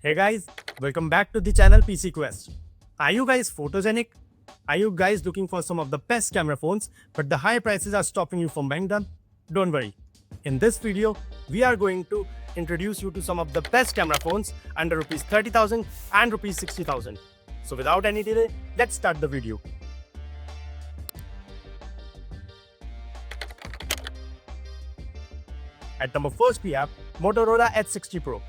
Hey guys, welcome back to the channel PC Quest. Are you guys photogenic? Are you guys looking for some of the best camera phones but the high prices are stopping you from buying them? Don't worry. In this video, we are going to introduce you to some of the best camera phones under rupees 30,000 and rupees 60,000. So without any delay, let's start the video. At number first we have Motorola Edge 60 Pro.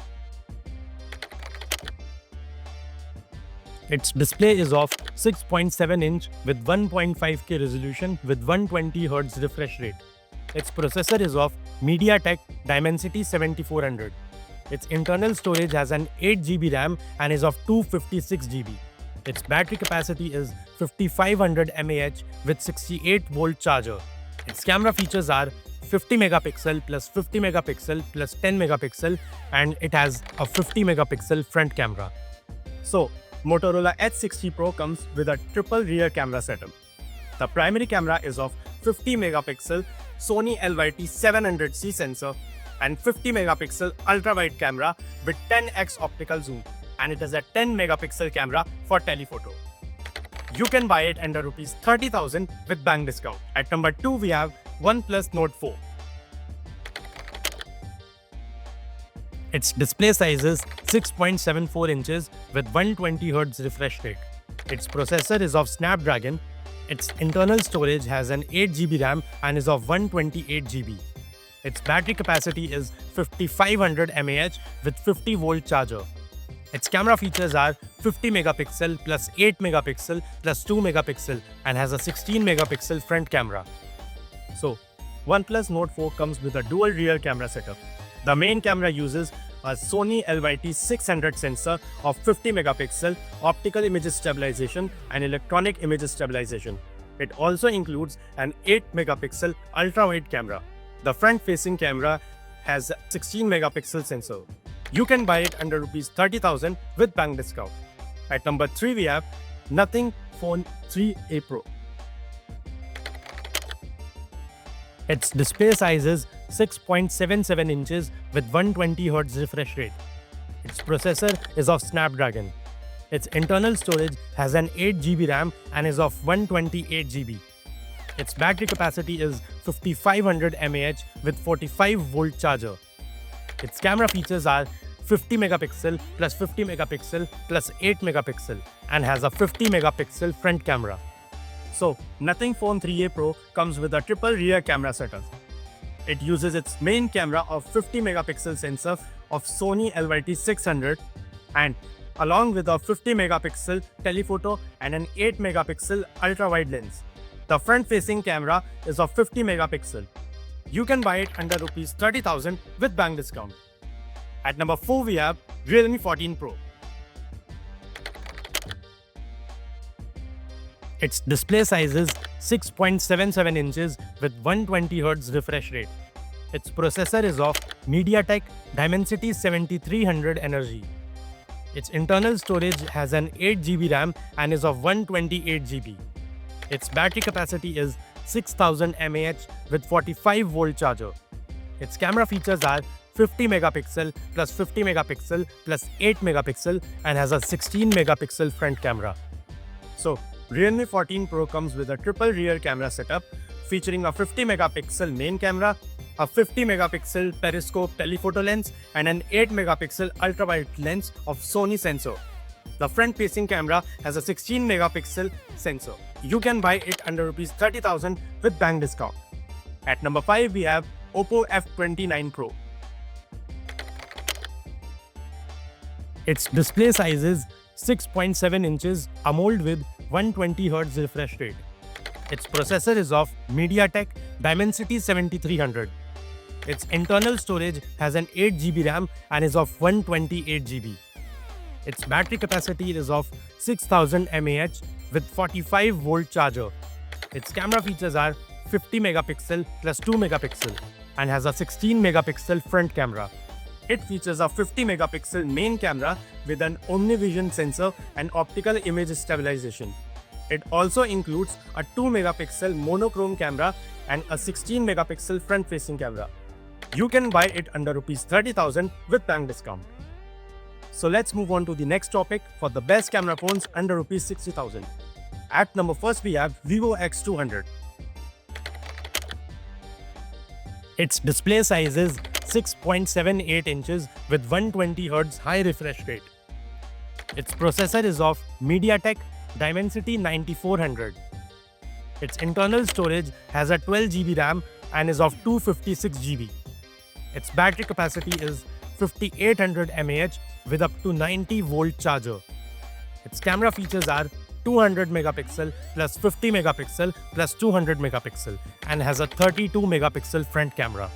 Its display is of 6.7 inch with 1.5K resolution with 120Hz refresh rate. Its processor is of MediaTek Dimensity 7400. Its internal storage has an 8GB RAM and is of 256GB. Its battery capacity is 5500 mAh with 68V charger. Its camera features are 50 megapixel plus 50 megapixel plus 10 megapixel and it has a 50 megapixel front camera. So, Motorola Edge 60 Pro comes with a triple rear camera setup. The primary camera is of 50 megapixel Sony LYT700C sensor and 50 megapixel ultra-wide camera with 10x optical zoom, and it has a 10 megapixel camera for telephoto. You can buy it under rupees 30,000 with bank discount. At number 2 we have OnePlus Nord 4. Its display size is 6.74 inches with 120Hz refresh rate. Its processor is of Snapdragon. Its internal storage has an 8GB RAM and is of 128GB. Its battery capacity is 5500 mAh with 50V charger. Its camera features are 50 megapixel plus 8 megapixel plus 2 megapixel and has a 16 megapixel front camera. So, OnePlus Nord 4 comes with a dual rear camera setup. The main camera uses a Sony LYT600 sensor of 50 megapixel optical image stabilization and electronic image stabilization. It also includes an 8 megapixel ultra-wide camera. The front-facing camera has a 16 megapixel sensor. You can buy it under rupees 30,000 with bank discount. At number 3 we have Nothing Phone 3a Pro. Its display size is 6.77 inches with 120Hz refresh rate. Its processor is of Snapdragon. Its internal storage has an 8GB RAM and is of 128GB. Its battery capacity is 5500 mAh with 45V charger. Its camera features are 50 megapixel plus 50 megapixel plus 8 megapixel and has a 50 megapixel front camera. So, Nothing Phone 3a Pro comes with a triple rear camera setup. It uses its main camera of 50 megapixel sensor of Sony LYT600 and along with a 50 megapixel telephoto and an 8 megapixel ultra-wide lens. The front-facing camera is of 50 megapixel. You can buy it under rupees 30,000 with bank discount. At number 4 we have Realme 14 Pro. Its display size is 6.77 inches with 120Hz refresh rate. Its processor is of MediaTek Dimensity 7300 Energy. Its internal storage has an 8GB RAM and is of 128GB. Its battery capacity is 6000 mAh with 45V charger. Its camera features are 50 megapixel plus 50 megapixel plus 8 megapixel and has a 16 megapixel front camera. So, Realme 14 Pro comes with a triple rear camera setup featuring a 50 megapixel main camera, a 50 megapixel periscope telephoto lens and an 8 megapixel ultra-wide lens of Sony sensor. The front-facing camera has a 16 megapixel sensor. You can buy it under rupees 30,000 with bank discount. At number 5 we have Oppo F29 Pro. Its display size is 6.7 inches AMOLED with 120Hz refresh rate. Its processor is of MediaTek Dimensity 7300. Its internal storage has an 8GB RAM and is of 128GB. Its battery capacity is of 6000 mAh with 45V charger. Its camera features are 50 megapixel plus 2 megapixel and has a 16 megapixel front camera. It features a 50 megapixel main camera with an OmniVision sensor and optical image stabilization. It also includes a 2 megapixel monochrome camera and a 16 megapixel front facing camera. You can buy it under rupees 30,000 with bank discount. So let's move on to the next topic for the best camera phones under rupees 60,000. At number first we have Vivo X200. Its display size is 6.78 inches with 120Hz high refresh rate. Its processor is of MediaTek Dimensity 9400. Its internal storage has a 12GB RAM and is of 256GB. Its battery capacity is 5800 mAh with up to 90-volt charger. Its camera features are 200 megapixel plus 50 megapixel plus 200 megapixel and has a 32 megapixel front camera.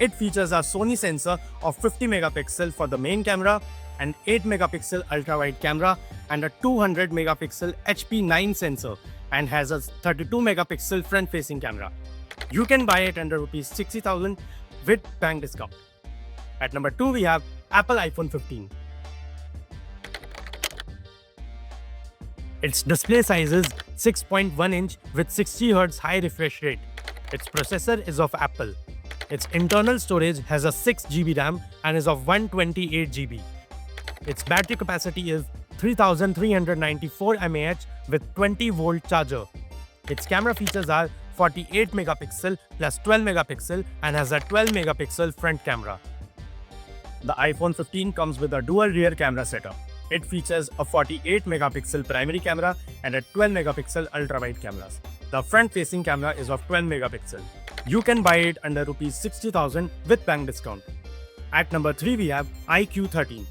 It features a Sony sensor of 50 megapixel for the main camera, an 8 megapixel ultra-wide camera and a 200 megapixel HP9 sensor and has a 32 megapixel front-facing camera. You can buy it under rupees 60,000 with bank discount. At number 2 we have Apple iPhone 15. Its display size is 6.1 inch with 60Hz high refresh rate. Its processor is of Apple. Its internal storage has a 6GB RAM and is of 128GB. Its battery capacity is 3394 mAh with 20-volt charger. Its camera features are 48 megapixel plus 12 megapixel and has a 12 megapixel front camera. The iPhone 15 comes with a dual rear camera setup. It features a 48 megapixel primary camera and a 12 megapixel ultra-wide cameras. The front-facing camera is of 12 megapixel. You can buy it under rupees 60,000 with bank discount. At number 3 we have iQOO 13.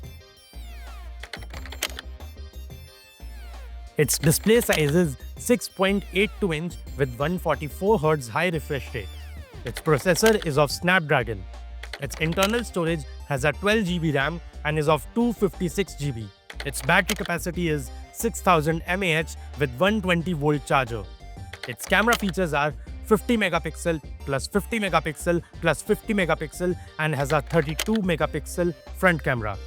Its display size is 6.82 inch with 144Hz high refresh rate. Its processor is of Snapdragon. Its internal storage has a 12GB RAM and is of 256GB. Its battery capacity is 6000 mAh with 120-volt charger. Its camera features are 50 megapixel plus 50 megapixel plus 50 megapixel and has a 32 megapixel front camera.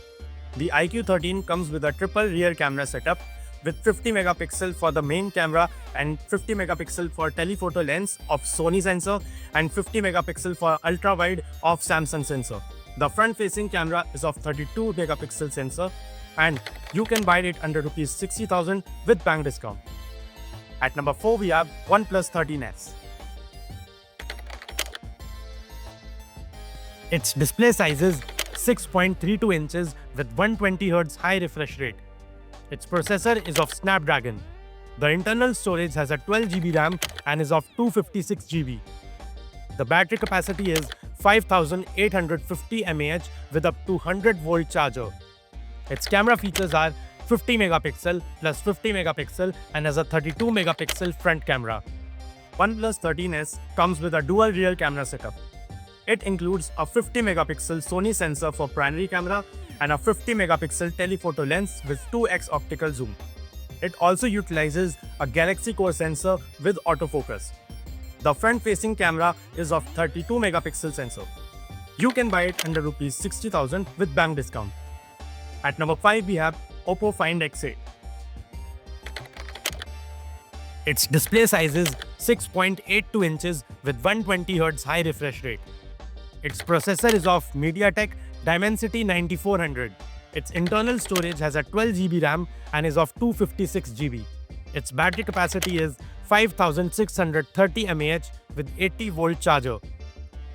The iQOO 13 comes with a triple rear camera setup with 50 megapixel for the main camera and 50 megapixel for telephoto lens of Sony sensor and 50 megapixel for ultra-wide of Samsung sensor. The front-facing camera is of 32 megapixel sensor and you can buy it under rupees 60,000 with bank discount. At number 4 we have OnePlus 13S. Its display size is 6.32 inches with 120Hz high refresh rate. Its processor is of Snapdragon. The internal storage has a 12GB RAM and is of 256GB. The battery capacity is 5850 mAh with up to 100-volt charger. Its camera features are 50 megapixel plus 50 megapixel and has a 32 megapixel front camera. OnePlus 13S comes with a dual rear camera setup. It includes a 50 megapixel Sony sensor for primary camera and a 50 megapixel telephoto lens with 2x optical zoom. It also utilizes a Galaxy Core sensor with autofocus. The front-facing camera is of 32 megapixel sensor. You can buy it under rupees 60,000 with bank discount. At number 5 we have Oppo Find X8. Its display size is 6.82 inches with 120Hz high refresh rate. Its processor is of MediaTek Dimensity 9400. Its internal storage has a 12GB RAM and is of 256GB. Its battery capacity is 5630 mAh with 80-volt charger.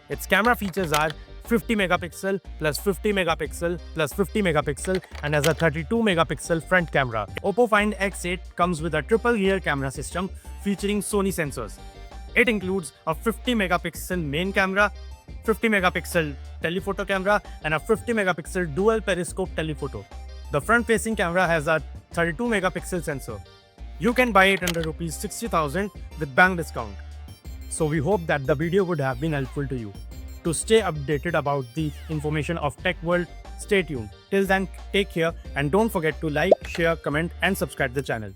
Its camera features are 50 megapixel plus 50 megapixel plus 50 megapixel and has a 32 megapixel front camera. Oppo Find X8 comes with a triple rear camera system featuring Sony sensors. It includes a 50 megapixel main camera, 50 megapixel telephoto camera and a 50 megapixel dual periscope telephoto. The front-facing camera has a 32 megapixel sensor. You can buy it under rupees 60,000 with bank discount. So we hope that the video would have been helpful to you. To stay updated about the information of Tech World, stay tuned. Till then, take care and don't forget to like, share, comment and subscribe the channel.